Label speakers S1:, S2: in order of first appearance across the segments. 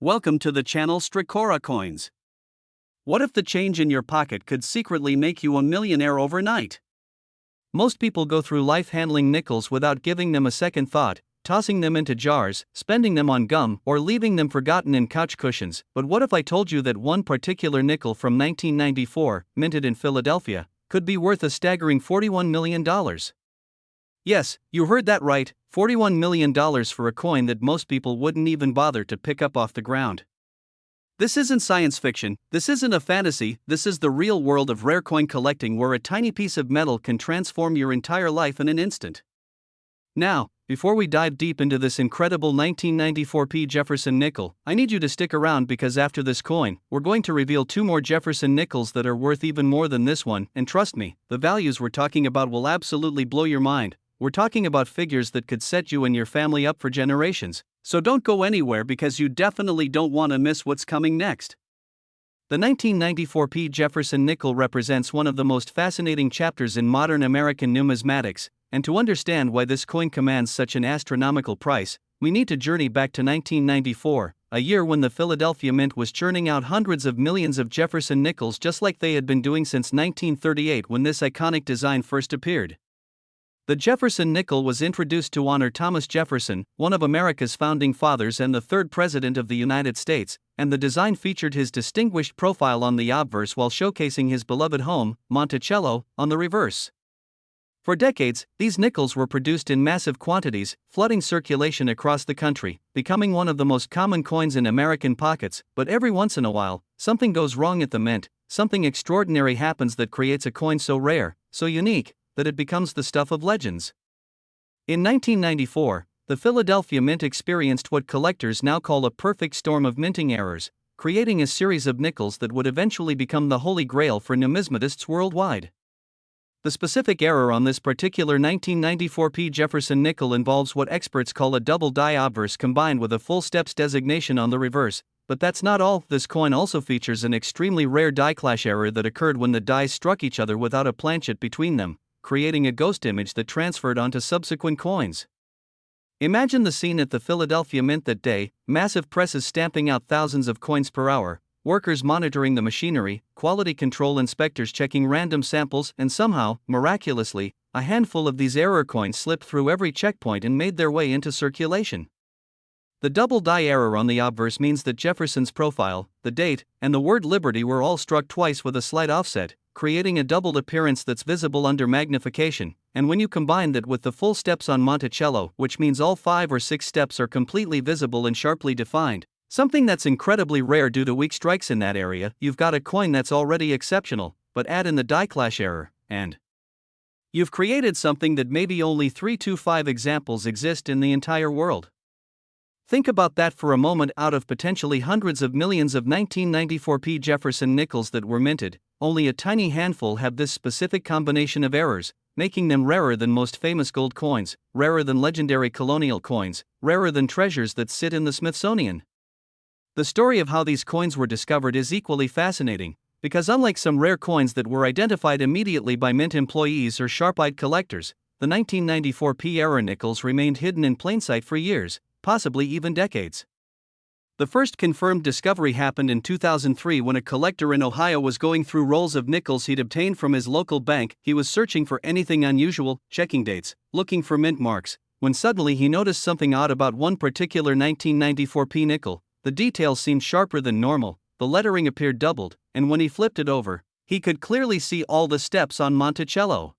S1: Welcome to the channel Stricora Coins. What if the change in your pocket could secretly make you a millionaire overnight? Most people go through life handling nickels without giving them a second thought, tossing them into jars, spending them on gum, or leaving them forgotten in couch cushions. But what if I told you that one particular nickel from 1994, minted in Philadelphia, could be worth a staggering $41 million? Yes, you heard that right, $41 million for a coin that most people wouldn't even bother to pick up off the ground. This isn't science fiction, this isn't a fantasy, this is the real world of rare coin collecting, where a tiny piece of metal can transform your entire life in an instant. Now, before we dive deep into this incredible 1994 THREE Jefferson nickel, I need you to stick around, because after this coin, we're going to reveal two more Jefferson nickels that are worth even more than this one, and trust me, the values we're talking about will absolutely blow your mind. We're talking about figures that could set you and your family up for generations, so don't go anywhere, because you definitely don't want to miss what's coming next. The 1994 THREE Jefferson nickel represents one of the most fascinating chapters in modern American numismatics, and to understand why this coin commands such an astronomical price, we need to journey back to 1994, a year when the Philadelphia Mint was churning out hundreds of millions of Jefferson nickels, just like they had been doing since 1938, when this iconic design first appeared. The Jefferson nickel was introduced to honor Thomas Jefferson, one of America's founding fathers and the third president of the United States, and the design featured his distinguished profile on the obverse while showcasing his beloved home, Monticello, on the reverse. For decades, these nickels were produced in massive quantities, flooding circulation across the country, becoming one of the most common coins in American pockets. But every once in a while, something goes wrong at the mint. Something extraordinary happens that creates a coin so rare, so unique, that it becomes the stuff of legends. In 1994, the Philadelphia Mint experienced what collectors now call a perfect storm of minting errors, creating a series of nickels that would eventually become the holy grail for numismatists worldwide. The specific error on this particular 1994 THREE Jefferson nickel involves what experts call a double die obverse combined with a full steps designation on the reverse. But that's not all. This coin also features an extremely rare die clash error that occurred when the dies struck each other without a planchet between them, creating a ghost image that transferred onto subsequent coins. Imagine the scene at the Philadelphia Mint that day: massive presses stamping out thousands of coins per hour, workers monitoring the machinery, quality control inspectors checking random samples, and somehow, miraculously, a handful of these error coins slipped through every checkpoint and made their way into circulation. The double die error on the obverse means that Jefferson's profile, the date, and the word liberty were all struck twice with a slight offset, creating a doubled appearance that's visible under magnification. And when you combine that with the full steps on Monticello, which means all 5 or 6 steps are completely visible and sharply defined, something that's incredibly rare due to weak strikes in that area, you've got a coin that's already exceptional. But add in the die clash error, and you've created something that maybe only 3 to 5 examples exist in the entire world. Think about that for a moment. Out of potentially hundreds of millions of 1994 THREE Jefferson nickels that were minted, only a tiny handful have this specific combination of errors, making them rarer than most famous gold coins, rarer than legendary colonial coins, rarer than treasures that sit in the Smithsonian. The story of how these coins were discovered is equally fascinating, because unlike some rare coins that were identified immediately by mint employees or sharp-eyed collectors, the 1994 THREE error nickels remained hidden in plain sight for years, possibly even decades. The first confirmed discovery happened in 2003 when a collector in Ohio was going through rolls of nickels he'd obtained from his local bank. He was searching for anything unusual, checking dates, looking for mint marks, when suddenly he noticed something odd about one particular 1994 THREE nickel. The details seemed sharper than normal, the lettering appeared doubled, and when he flipped it over, he could clearly see all the steps on Monticello.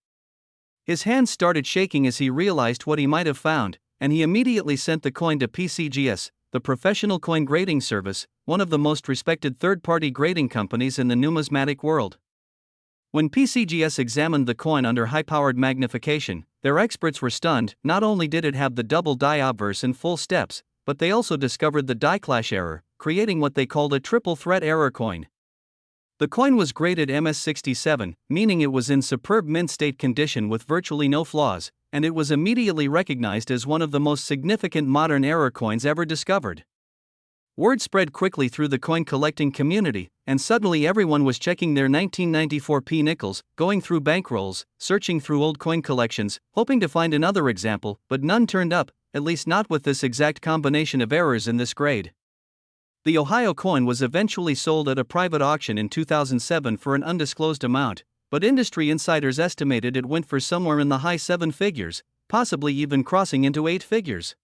S1: His hands started shaking as he realized what he might have found, and he immediately sent the coin to PCGS, the Professional Coin Grading Service, one of the most respected third-party grading companies in the numismatic world. When PCGS examined the coin under high-powered magnification, their experts were stunned. Not only did it have the double die obverse and full steps, but they also discovered the die clash error, creating what they called a triple threat error coin. The coin was graded MS67, meaning it was in superb mint state condition with virtually no flaws, and it was immediately recognized as one of the most significant modern error coins ever discovered. Word spread quickly through the coin collecting community, and suddenly everyone was checking their 1994 THREE nickels, going through bankrolls, searching through old coin collections, hoping to find another example, but none turned up, at least not with this exact combination of errors in this grade. The Ohio coin was eventually sold at a private auction in 2007 for an undisclosed amount, but industry insiders estimated it went for somewhere in the high seven figures, possibly even crossing into eight figures.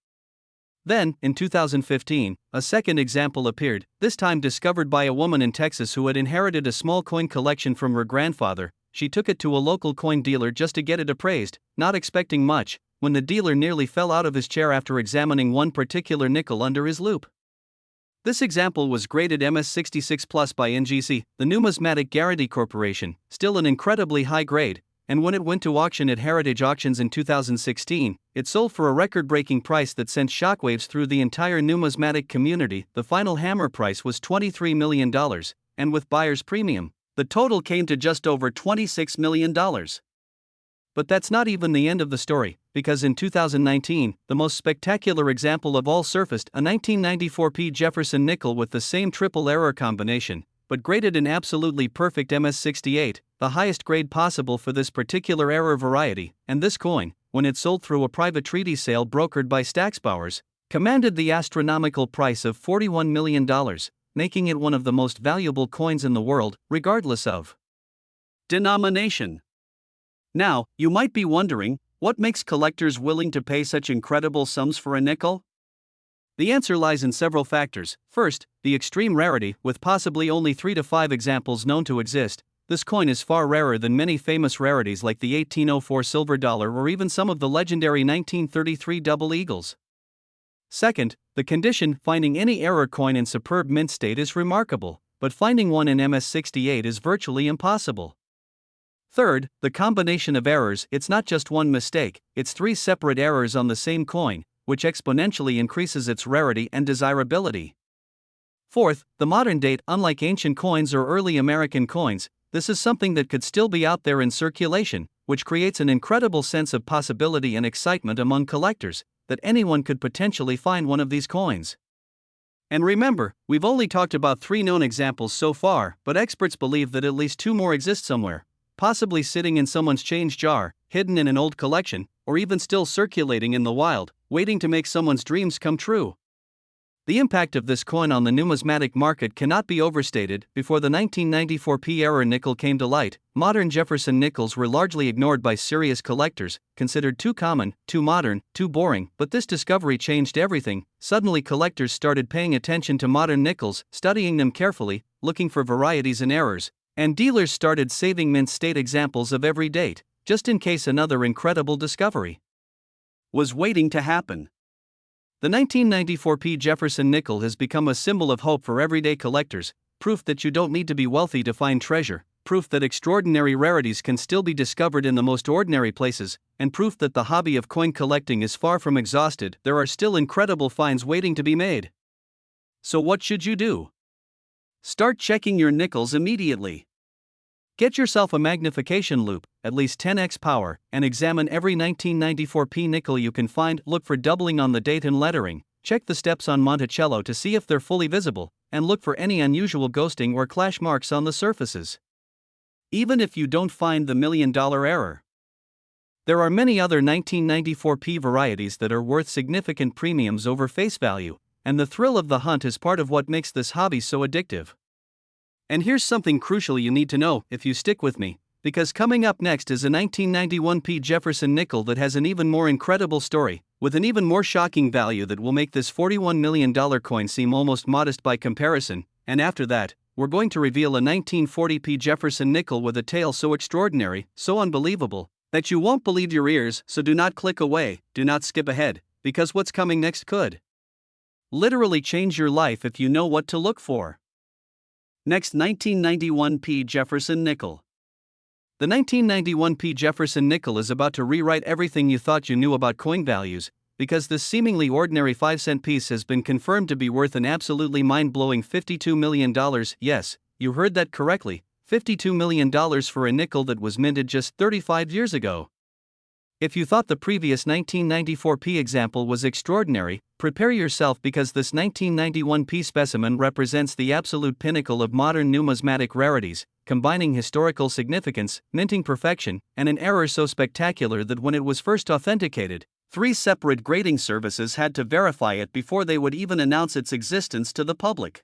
S1: Then, in 2015, a second example appeared, this time discovered by a woman in Texas who had inherited a small coin collection from her grandfather. She took it to a local coin dealer just to get it appraised, not expecting much, when the dealer nearly fell out of his chair after examining one particular nickel under his loupe. This example was graded MS66 Plus by NGC, the Numismatic Guarantee Corporation, still an incredibly high grade, and when it went to auction at Heritage Auctions in 2016, it sold for a record-breaking price that sent shockwaves through the entire numismatic community. The final hammer price was $23 million, and with buyer's premium, the total came to just over $26 million. But that's not even the end of the story, because in 2019, the most spectacular example of all surfaced, a 1994 THREE Jefferson nickel with the same triple error combination, but graded an absolutely perfect MS68, the highest grade possible for this particular error variety, and this coin, when it sold through a private treaty sale brokered by Stacksbowers, commanded the astronomical price of $41 million, making it one of the most valuable coins in the world, regardless of denomination. Now, you might be wondering, what makes collectors willing to pay such incredible sums for a nickel? The answer lies in several factors. First, the extreme rarity, with possibly only 3 to 5 examples known to exist. This coin is far rarer than many famous rarities like the 1804 silver dollar or even some of the legendary 1933 double eagles. Second, the condition, finding any error coin in superb mint state is remarkable, but finding one in MS68 is virtually impossible. Third, the combination of errors, it's not just one mistake, it's 3 separate errors on the same coin, which exponentially increases its rarity and desirability. Fourth, the modern date, unlike ancient coins or early American coins, this is something that could still be out there in circulation, which creates an incredible sense of possibility and excitement among collectors, that anyone could potentially find one of these coins. And remember, we've only talked about 3 known examples so far, but experts believe that at least 2 more exist somewhere, possibly sitting in someone's change jar, hidden in an old collection, or even still circulating in the wild, waiting to make someone's dreams come true. The impact of this coin on the numismatic market cannot be overstated. Before the 1994 P error nickel came to light, modern Jefferson nickels were largely ignored by serious collectors, considered too common, too modern, too boring, but this discovery changed everything. Suddenly collectors started paying attention to modern nickels, studying them carefully, looking for varieties and errors, and dealers started saving mint state examples of every date, just in case another incredible discovery was waiting to happen. The 1994 P Jefferson nickel has become a symbol of hope for everyday collectors, proof that you don't need to be wealthy to find treasure, proof that extraordinary rarities can still be discovered in the most ordinary places, and proof that the hobby of coin collecting is far from exhausted. There are still incredible finds waiting to be made. So what should you do? Start checking your nickels immediately. Get yourself a magnification loupe, at least 10x power, and examine every 1994 P nickel you can find. Look for doubling on the date and lettering, check the steps on Monticello to see if they're fully visible, and look for any unusual ghosting or clash marks on the surfaces. Even if you don't find the $1 million error, there are many other 1994 P varieties that are worth significant premiums over face value, and the thrill of the hunt is part of what makes this hobby so addictive. And here's something crucial you need to know if you stick with me, because coming up next is a 1991 P Jefferson nickel that has an even more incredible story, with an even more shocking value that will make this $41 million coin seem almost modest by comparison. And after that, we're going to reveal a 1940 P Jefferson nickel with a tale so extraordinary, so unbelievable, that you won't believe your ears. So do not click away, do not skip ahead, because what's coming next could literally change your life if you know what to look for. Next, 1991 P Jefferson nickel. The 1991 P Jefferson nickel is about to rewrite everything you thought you knew about coin values, because this seemingly ordinary 5-cent piece has been confirmed to be worth an absolutely mind-blowing $52 million. Yes, you heard that correctly, $52 million for a nickel that was minted just 35 years ago. If you thought the previous 1994 P example was extraordinary, prepare yourself, because this 1991 P specimen represents the absolute pinnacle of modern numismatic rarities, combining historical significance, minting perfection, and an error so spectacular that when it was first authenticated, 3 separate grading services had to verify it before they would even announce its existence to the public.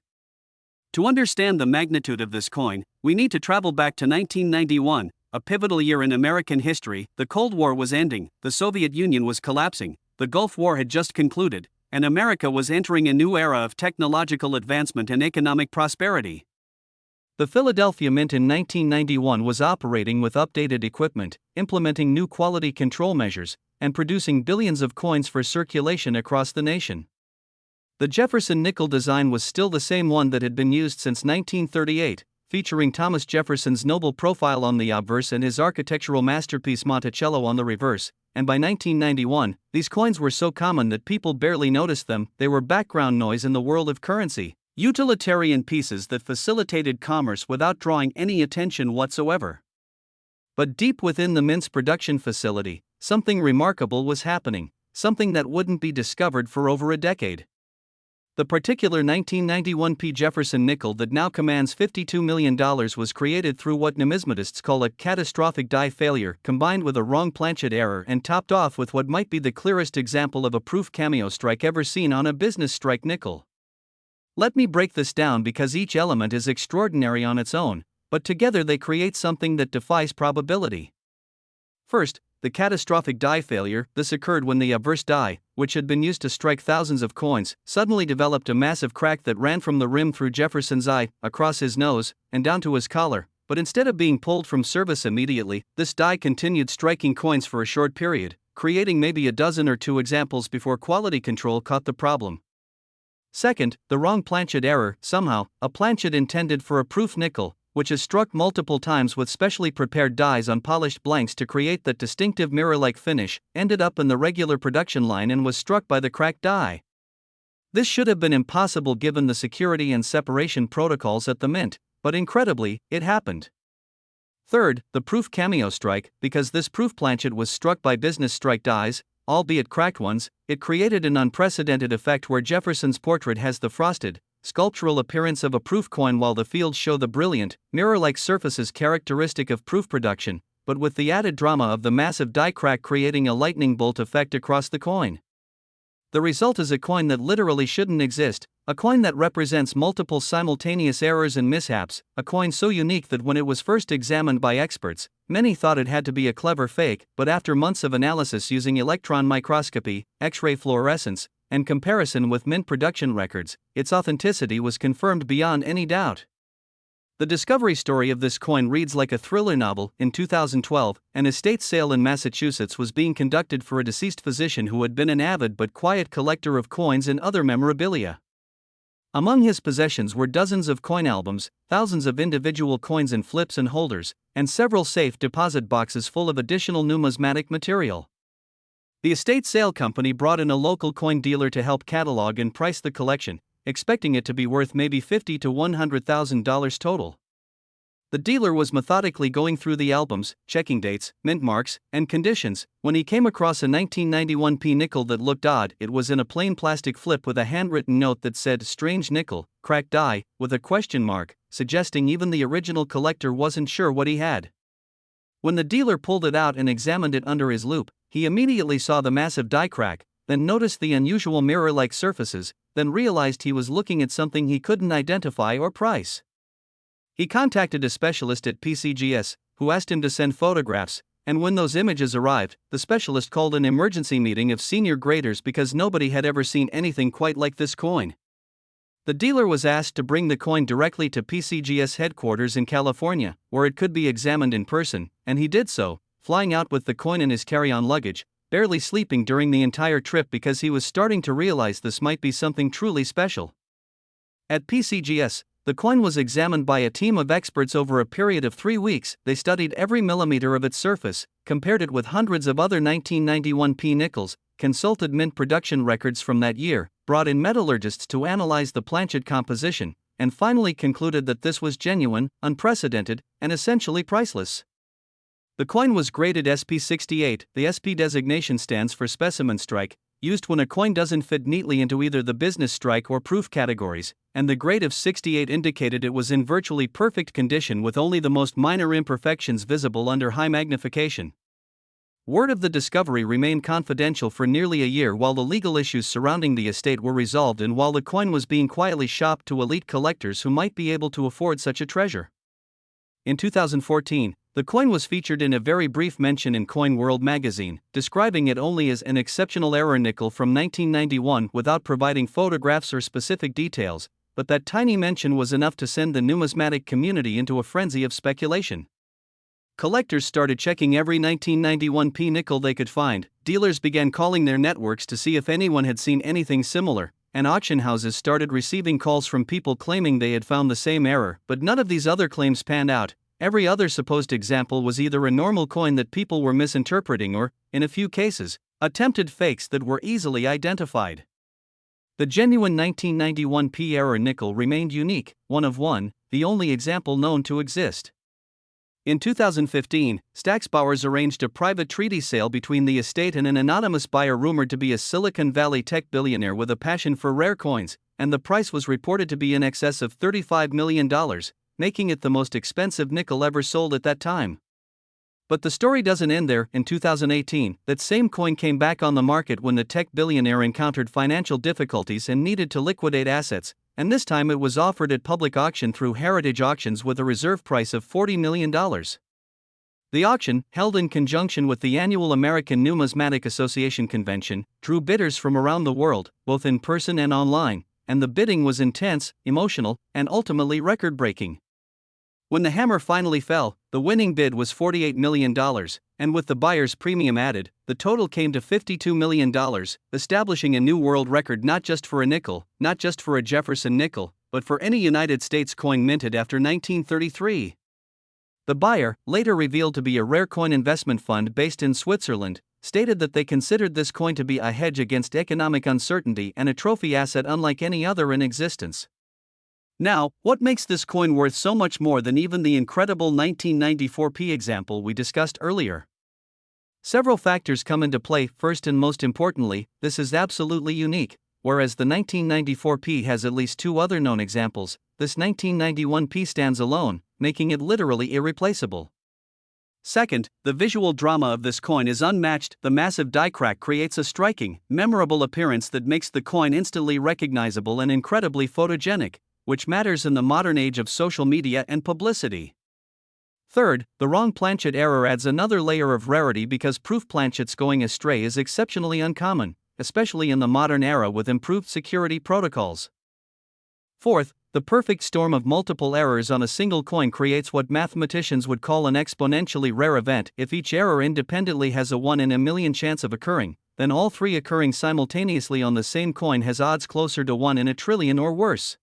S1: To understand the magnitude of this coin, we need to travel back to 1991, a pivotal year in American history. The Cold War was ending, the Soviet Union was collapsing, the Gulf War had just concluded, and America was entering a new era of technological advancement and economic prosperity. The Philadelphia Mint in 1991 was operating with updated equipment, implementing new quality control measures, and producing billions of coins for circulation across the nation. The Jefferson nickel design was still the same one that had been used since 1938, featuring Thomas Jefferson's noble profile on the obverse and his architectural masterpiece Monticello on the reverse, and by 1991, these coins were so common that people barely noticed them. They were background noise in the world of currency, utilitarian pieces that facilitated commerce without drawing any attention whatsoever. But deep within the Mint's production facility, something remarkable was happening, something that wouldn't be discovered for over a decade. The particular 1991 P. Jefferson nickel that now commands $52 million was created through what numismatists call a catastrophic die failure, combined with a wrong planchet error and topped off with what might be the clearest example of a proof cameo strike ever seen on a business strike nickel. Let me break this down because each element is extraordinary on its own, but together they create something that defies probability. First, the catastrophic die failure. This occurred when the obverse die, which had been used to strike thousands of coins, suddenly developed a massive crack that ran from the rim through Jefferson's eye, across his nose, and down to his collar. But instead of being pulled from service immediately, this die continued striking coins for a short period, creating maybe a dozen or two examples before quality control caught the problem. Second, the wrong planchet error. Somehow, a planchet intended for a proof nickel, which is struck multiple times with specially prepared dies on polished blanks to create that distinctive mirror-like finish, ended up in the regular production line and was struck by the cracked die. This should have been impossible given the security and separation protocols at the Mint, but incredibly, it happened. Third, the proof cameo strike. Because this proof planchet was struck by business strike dies, albeit cracked ones, it created an unprecedented effect where Jefferson's portrait has the frosted, sculptural appearance of a proof coin while the fields show the brilliant, mirror-like surfaces characteristic of proof production, but with the added drama of the massive die crack creating a lightning bolt effect across the coin. The result is a coin that literally shouldn't exist, a coin that represents multiple simultaneous errors and mishaps, a coin so unique that when it was first examined by experts, many thought it had to be a clever fake, but after months of analysis using electron microscopy, X-ray fluorescence, and comparison with Mint production records, its authenticity was confirmed beyond any doubt. The discovery story of this coin reads like a thriller novel. In 2012, an estate sale in Massachusetts was being conducted for a deceased physician who had been an avid but quiet collector of coins and other memorabilia. Among his possessions were dozens of coin albums, thousands of individual coins in flips and holders, and several safe deposit boxes full of additional numismatic material. The estate sale company brought in a local coin dealer to help catalog and price the collection, expecting it to be worth maybe $50,000 to $100,000 total. The dealer was methodically going through the albums, checking dates, mint marks, and conditions, when he came across a 1991 P nickel that looked odd. It was in a plain plastic flip with a handwritten note that said "Strange nickel, cracked die," with a question mark, suggesting even the original collector wasn't sure what he had. When the dealer pulled it out and examined it under his loupe, he immediately saw the massive die crack, then noticed the unusual mirror-like surfaces, then realized he was looking at something he couldn't identify or price. He contacted a specialist at PCGS, who asked him to send photographs, and when those images arrived, the specialist called an emergency meeting of senior graders because nobody had ever seen anything quite like this coin. The dealer was asked to bring the coin directly to PCGS headquarters in California, where it could be examined in person, and he did so, flying out with the coin in his carry-on luggage, barely sleeping during the entire trip because he was starting to realize this might be something truly special. At PCGS, the coin was examined by a team of experts over a period of 3 weeks. They studied every millimeter of its surface, compared it with hundreds of other 1991 P nickels, consulted Mint production records from that year, brought in metallurgists to analyze the planchet composition, and finally concluded that this was genuine, unprecedented, and essentially priceless. The coin was graded SP68, the SP designation stands for specimen strike, used when a coin doesn't fit neatly into either the business strike or proof categories, and the grade of 68 indicated it was in virtually perfect condition with only the most minor imperfections visible under high magnification. Word of the discovery remained confidential for nearly a year while the legal issues surrounding the estate were resolved and while the coin was being quietly shopped to elite collectors who might be able to afford such a treasure. In 2014, the coin was featured in a very brief mention in Coin World magazine, describing it only as an exceptional error nickel from 1991 without providing photographs or specific details, but that tiny mention was enough to send the numismatic community into a frenzy of speculation. Collectors started checking every 1991p nickel they could find, dealers began calling their networks to see if anyone had seen anything similar, and auction houses started receiving calls from people claiming they had found the same error, but none of these other claims panned out. Every other supposed example was either a normal coin that people were misinterpreting or, in a few cases, attempted fakes that were easily identified. The genuine 1991p error nickel remained unique, one of one, the only example known to exist. In 2015, Stack's Bowers arranged a private treaty sale between the estate and an anonymous buyer rumored to be a Silicon Valley tech billionaire with a passion for rare coins, and the price was reported to be in excess of $35 million, making it the most expensive nickel ever sold at that time. But the story doesn't end there. In 2018, that same coin came back on the market when the tech billionaire encountered financial difficulties and needed to liquidate assets, and this time it was offered at public auction through Heritage Auctions with a reserve price of $40 million. The auction, held in conjunction with the annual American Numismatic Association convention, drew bidders from around the world, both in person and online, and the bidding was intense, emotional, and ultimately record-breaking. When the hammer finally fell, the winning bid was $48 million, and with the buyer's premium added, the total came to $52 million, establishing a new world record not just for a nickel, not just for a Jefferson nickel, but for any United States coin minted after 1933. The buyer, later revealed to be a rare coin investment fund based in Switzerland, stated that they considered this coin to be a hedge against economic uncertainty and a trophy asset unlike any other in existence. Now, what makes this coin worth so much more than even the incredible 1994p example we discussed earlier? Several factors come into play. First and most importantly, this is absolutely unique. Whereas the 1994p has at least two other known examples, this 1991p stands alone, making it literally irreplaceable. Second, the visual drama of this coin is unmatched. The massive die crack creates a striking, memorable appearance that makes the coin instantly recognizable and incredibly photogenic, which matters in the modern age of social media and publicity. Third, the wrong planchet error adds another layer of rarity because proof planchets going astray is exceptionally uncommon, especially in the modern era with improved security protocols. Fourth, the perfect storm of multiple errors on a single coin creates what mathematicians would call an exponentially rare event. If each error independently has a 1 in a million chance of occurring, then all three occurring simultaneously on the same coin has odds closer to 1 in a trillion or worse.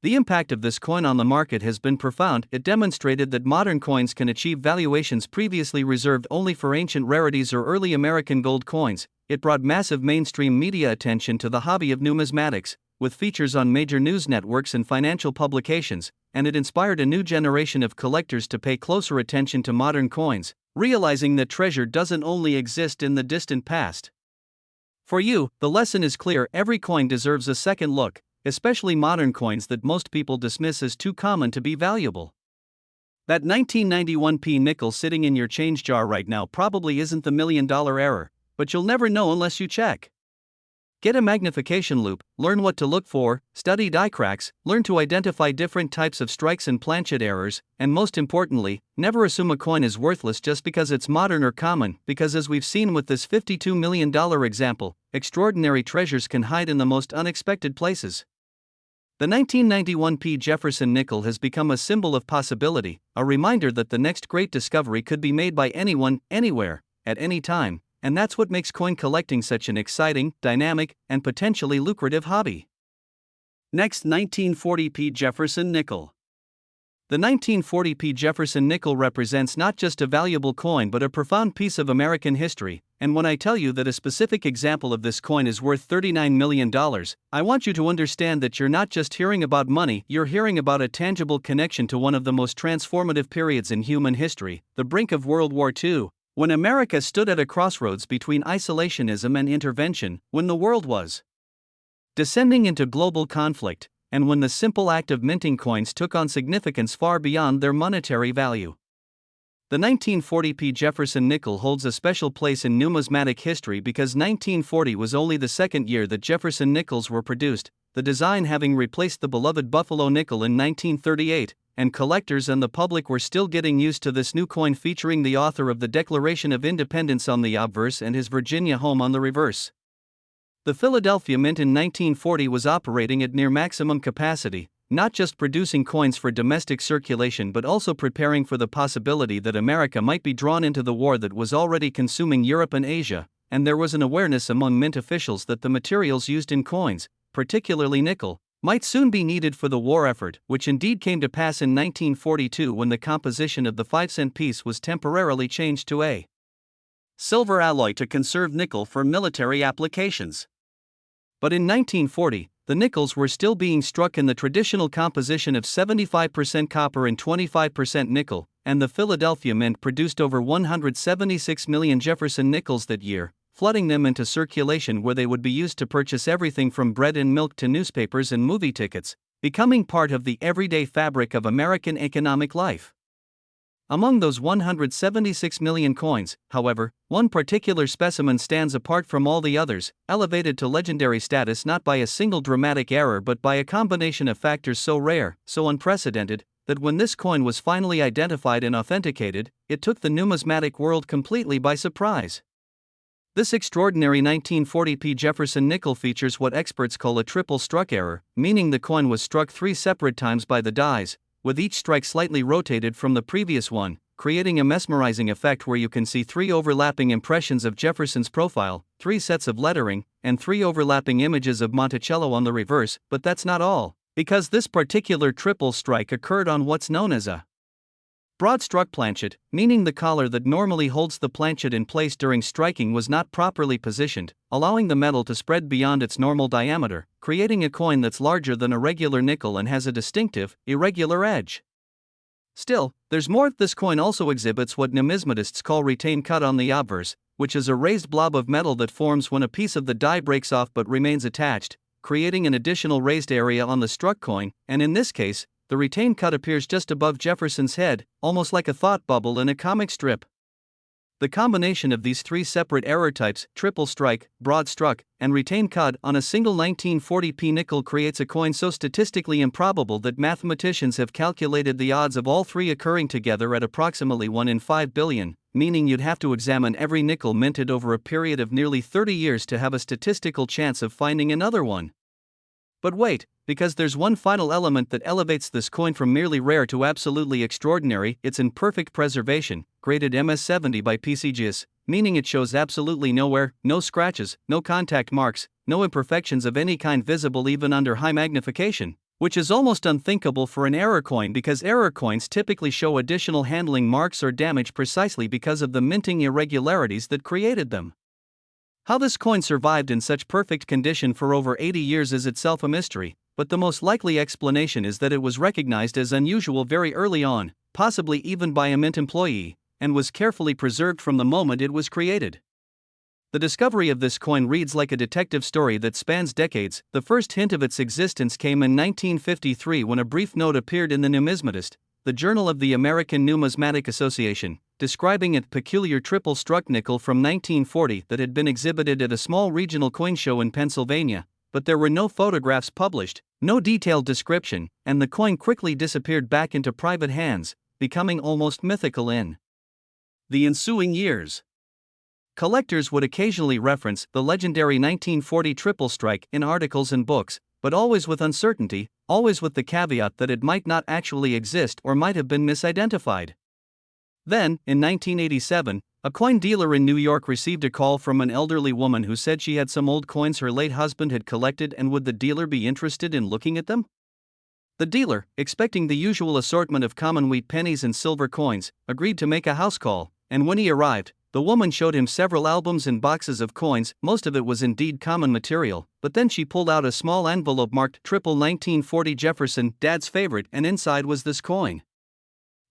S1: The impact of this coin on the market has been profound. It demonstrated that modern coins can achieve valuations previously reserved only for ancient rarities or early American gold coins. It brought massive mainstream media attention to the hobby of numismatics, with features on major news networks and financial publications, and it inspired a new generation of collectors to pay closer attention to modern coins, realizing that treasure doesn't only exist in the distant past. For you, the lesson is clear: every coin deserves a second look, especially modern coins that most people dismiss as too common to be valuable. That 1991p nickel sitting in your change jar right now probably isn't the $1 million error, but you'll never know unless you check. Get a magnification loupe, learn what to look for, study die cracks, learn to identify different types of strikes and planchet errors, and most importantly, never assume a coin is worthless just because it's modern or common, because as we've seen with this $52 million example, extraordinary treasures can hide in the most unexpected places. The 1991p Jefferson nickel has become a symbol of possibility, a reminder that the next great discovery could be made by anyone, anywhere, at any time, and that's what makes coin collecting such an exciting, dynamic, and potentially lucrative hobby. Next, 1940p Jefferson nickel. The 1940p Jefferson nickel represents not just a valuable coin but a profound piece of American history, and when I tell you that a specific example of this coin is worth $39 million, I want you to understand that you're not just hearing about money, you're hearing about a tangible connection to one of the most transformative periods in human history, the brink of World War II, when America stood at a crossroads between isolationism and intervention, when the world was descending into global conflict, and when the simple act of minting coins took on significance far beyond their monetary value. The 1940p Jefferson nickel holds a special place in numismatic history because 1940 was only the second year that Jefferson nickels were produced, the design having replaced the beloved Buffalo nickel in 1938, and collectors and the public were still getting used to this new coin featuring the author of the Declaration of Independence on the obverse and his Virginia home on the reverse. The Philadelphia Mint in 1940 was operating at near maximum capacity, not just producing coins for domestic circulation but also preparing for the possibility that America might be drawn into the war that was already consuming Europe and Asia, and there was an awareness among mint officials that the materials used in coins, particularly nickel, might soon be needed for the war effort, which indeed came to pass in 1942 when the composition of the 5-cent piece was temporarily changed to a silver alloy to conserve nickel for military applications. But in 1940, the nickels were still being struck in the traditional composition of 75% copper and 25% nickel, and the Philadelphia Mint produced over 176 million Jefferson nickels that year, flooding them into circulation where they would be used to purchase everything from bread and milk to newspapers and movie tickets, becoming part of the everyday fabric of American economic life. Among those 176 million coins, however, one particular specimen stands apart from all the others, elevated to legendary status not by a single dramatic error but by a combination of factors so rare, so unprecedented, that when this coin was finally identified and authenticated, it took the numismatic world completely by surprise. This extraordinary 1940p Jefferson nickel features what experts call a triple struck error, meaning the coin was struck 3 separate times by the dies, with each strike slightly rotated from the previous one, creating a mesmerizing effect where you can see 3 overlapping impressions of Jefferson's profile, 3 sets of lettering, and 3 overlapping images of Monticello on the reverse. But that's not all, because this particular triple strike occurred on what's known as a broad-struck planchet, meaning the collar that normally holds the planchet in place during striking was not properly positioned, allowing the metal to spread beyond its normal diameter, creating a coin that's larger than a regular nickel and has a distinctive, irregular edge. Still, there's more. This coin also exhibits what numismatists call retain cut on the obverse, which is a raised blob of metal that forms when a piece of the die breaks off but remains attached, creating an additional raised area on the struck coin, and in this case, the retained cut appears just above Jefferson's head, almost like a thought bubble in a comic strip. The combination of these 3 separate error types, triple strike, broad struck, and retained cut on a single 1940p nickel creates a coin so statistically improbable that mathematicians have calculated the odds of all 3 occurring together at approximately 1 in 5 billion, meaning you'd have to examine every nickel minted over a period of nearly 30 years to have a statistical chance of finding another one. But wait, because there's one final element that elevates this coin from merely rare to absolutely extraordinary. It's in perfect preservation, graded MS70 by PCGS, meaning it shows absolutely no wear, no scratches, no contact marks, no imperfections of any kind visible even under high magnification, which is almost unthinkable for an error coin because error coins typically show additional handling marks or damage precisely because of the minting irregularities that created them. How this coin survived in such perfect condition for over 80 years is itself a mystery, but the most likely explanation is that it was recognized as unusual very early on, possibly even by a mint employee, and was carefully preserved from the moment it was created. The discovery of this coin reads like a detective story that spans decades. The first hint of its existence came in 1953 when a brief note appeared in the Numismatist, the Journal of the American Numismatic Association, describing a peculiar triple-struck nickel from 1940 that had been exhibited at a small regional coin show in Pennsylvania, but there were no photographs published, no detailed description, and the coin quickly disappeared back into private hands, becoming almost mythical in the ensuing years. Collectors would occasionally reference the legendary 1940 triple strike in articles and books, but always with uncertainty, always with the caveat that it might not actually exist or might have been misidentified. Then, in 1987, a coin dealer in New York received a call from an elderly woman who said she had some old coins her late husband had collected and would the dealer be interested in looking at them? The dealer, expecting the usual assortment of common wheat pennies and silver coins, agreed to make a house call, and when he arrived, the woman showed him several albums and boxes of coins. Most of it was indeed common material, but then she pulled out a small envelope marked Triple 1940 Jefferson, Dad's favorite, and inside was this coin.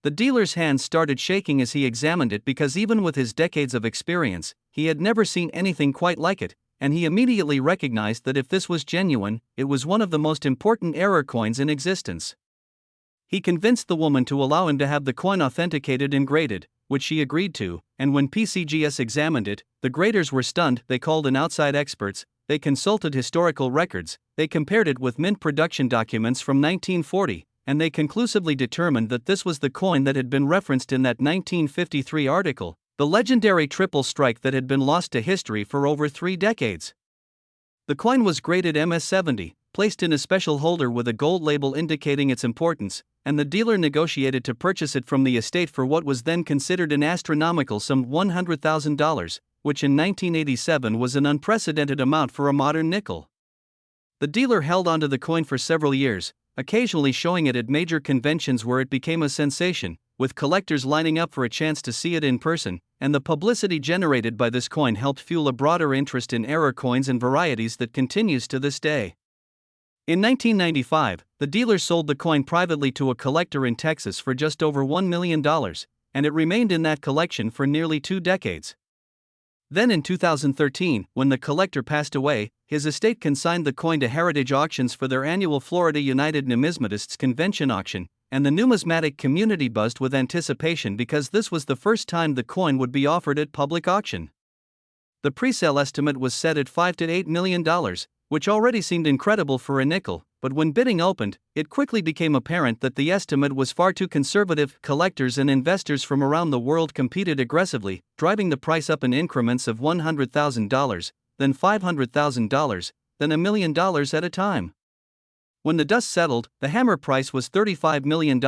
S1: The dealer's hands started shaking as he examined it because even with his decades of experience, he had never seen anything quite like it, and he immediately recognized that if this was genuine, it was one of the most important error coins in existence. He convinced the woman to allow him to have the coin authenticated and graded, which she agreed to, and when PCGS examined it, the graders were stunned. They called in outside experts, they consulted historical records, they compared it with mint production documents from 1940, and they conclusively determined that this was the coin that had been referenced in that 1953 article, the legendary triple strike that had been lost to history for over 3 decades. The coin was graded MS-70, placed in a special holder with a gold label indicating its importance, and the dealer negotiated to purchase it from the estate for what was then considered an astronomical sum, $100,000, which in 1987 was an unprecedented amount for a modern nickel. The dealer held onto the coin for several years, occasionally showing it at major conventions where it became a sensation, with collectors lining up for a chance to see it in person, and the publicity generated by this coin helped fuel a broader interest in error coins and varieties that continues to this day. In 1995, the dealer sold the coin privately to a collector in Texas for just over $1 million, and it remained in that collection for nearly 2 decades. Then in 2013, when the collector passed away, his estate consigned the coin to Heritage Auctions for their annual Florida United Numismatists Convention auction, and the numismatic community buzzed with anticipation because this was the first time the coin would be offered at public auction. The presale estimate was set at $5 to $8 million, which already seemed incredible for a nickel, but when bidding opened, it quickly became apparent that the estimate was far too conservative. Collectors and investors from around the world competed aggressively, driving the price up in increments of $100,000, then $500,000, then $1 million at a time. When the dust settled, the hammer price was $35 million,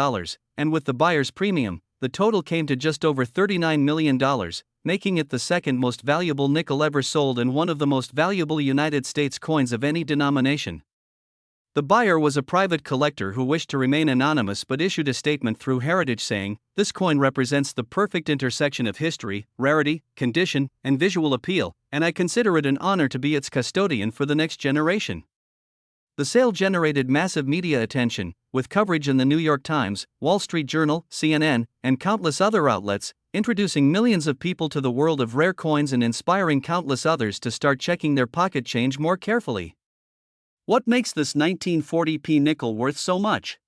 S1: and with the buyer's premium, the total came to just over $39 million, making it the second most valuable nickel ever sold and one of the most valuable United States coins of any denomination. The buyer was a private collector who wished to remain anonymous but issued a statement through Heritage saying, "This coin represents the perfect intersection of history, rarity, condition, and visual appeal, and I consider it an honor to be its custodian for the next generation." The sale generated massive media attention, with coverage in the New York Times, Wall Street Journal, CNN, and countless other outlets, introducing millions of people to the world of rare coins and inspiring countless others to start checking their pocket change more carefully. What makes this 1940p nickel worth so much?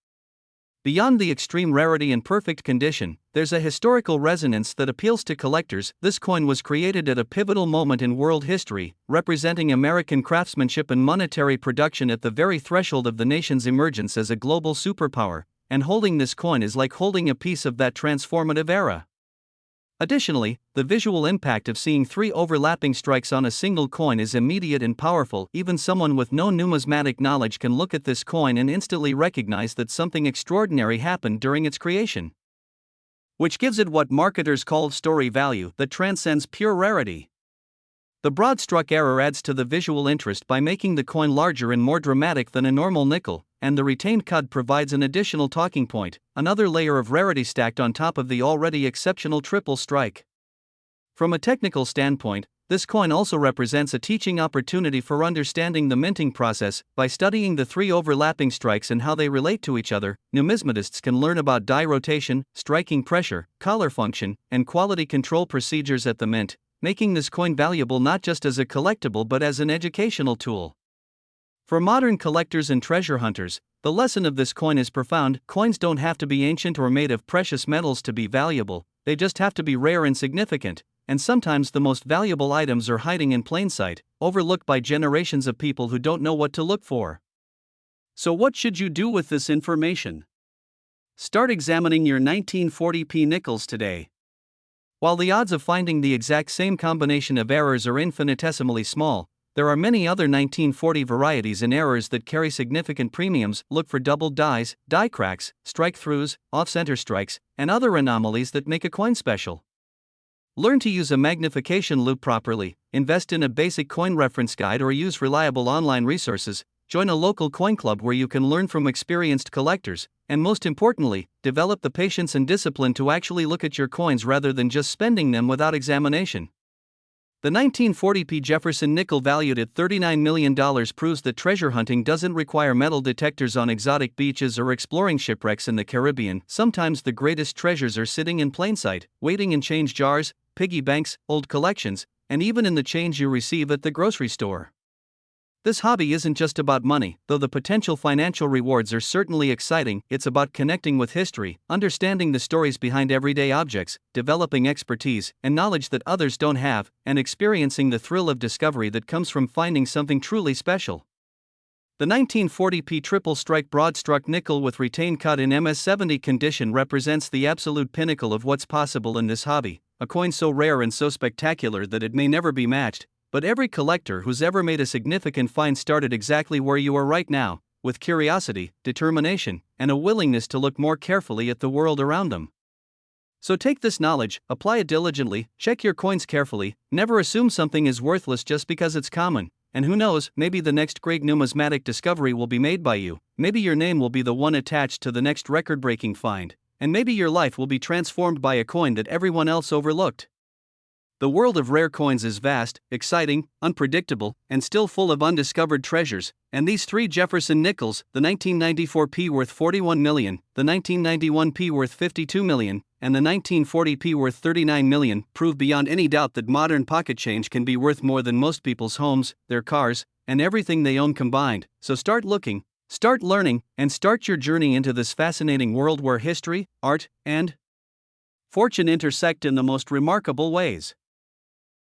S1: Beyond the extreme rarity and perfect condition, there's a historical resonance that appeals to collectors. This coin was created at a pivotal moment in world history, representing American craftsmanship and monetary production at the very threshold of the nation's emergence as a global superpower, and holding this coin is like holding a piece of that transformative era. Additionally, the visual impact of seeing 3 overlapping strikes on a single coin is immediate and powerful. Even someone with no numismatic knowledge can look at this coin and instantly recognize that something extraordinary happened during its creation, which gives it what marketers call story value that transcends pure rarity. The broad struck error adds to the visual interest by making the coin larger and more dramatic than a normal nickel, and the retained cud provides an additional talking point, another layer of rarity stacked on top of the already exceptional triple strike. From a technical standpoint, this coin also represents a teaching opportunity for understanding the minting process. By studying the 3 overlapping strikes and how they relate to each other, numismatists can learn about die rotation, striking pressure, collar function, and quality control procedures at the mint, making this coin valuable not just as a collectible but as an educational tool. For modern collectors and treasure hunters, the lesson of this coin is profound. Coins don't have to be ancient or made of precious metals to be valuable, they just have to be rare and significant, and sometimes the most valuable items are hiding in plain sight, overlooked by generations of people who don't know what to look for. So what should you do with this information? Start examining your 1940p nickels today. While the odds of finding the exact same combination of errors are infinitesimally small, there are many other 1940 varieties and errors that carry significant premiums. Look for doubled dies, die cracks, strike-throughs, off-center strikes, and other anomalies that make a coin special. Learn to use a magnification loupe properly, invest in a basic coin reference guide or use reliable online resources, join a local coin club where you can learn from experienced collectors, and most importantly, develop the patience and discipline to actually look at your coins rather than just spending them without examination. The 1940p Jefferson nickel valued at $39 million proves that treasure hunting doesn't require metal detectors on exotic beaches or exploring shipwrecks in the Caribbean. Sometimes the greatest treasures are sitting in plain sight, waiting in change jars, piggy banks, old collections, and even in the change you receive at the grocery store. This hobby isn't just about money, though the potential financial rewards are certainly exciting. It's about connecting with history, understanding the stories behind everyday objects, developing expertise and knowledge that others don't have, and experiencing the thrill of discovery that comes from finding something truly special. The 1940p triple strike broad-struck nickel with retained cut in MS70 condition represents the absolute pinnacle of what's possible in this hobby, a coin so rare and so spectacular that it may never be matched. But every collector who's ever made a significant find started exactly where you are right now, with curiosity, determination, and a willingness to look more carefully at the world around them. So take this knowledge, apply it diligently, check your coins carefully, never assume something is worthless just because it's common, and who knows, maybe the next great numismatic discovery will be made by you, maybe your name will be the one attached to the next record-breaking find, and maybe your life will be transformed by a coin that everyone else overlooked. The world of rare coins is vast, exciting, unpredictable, and still full of undiscovered treasures, and these three Jefferson Nickels, the 1994p worth $41 million, the 1991p worth $52 million, and the 1940p worth $39 million, prove beyond any doubt that modern pocket change can be worth more than most people's homes, their cars, and everything they own combined. So start looking, start learning, and start your journey into this fascinating world where history, art, and fortune intersect in the most remarkable ways.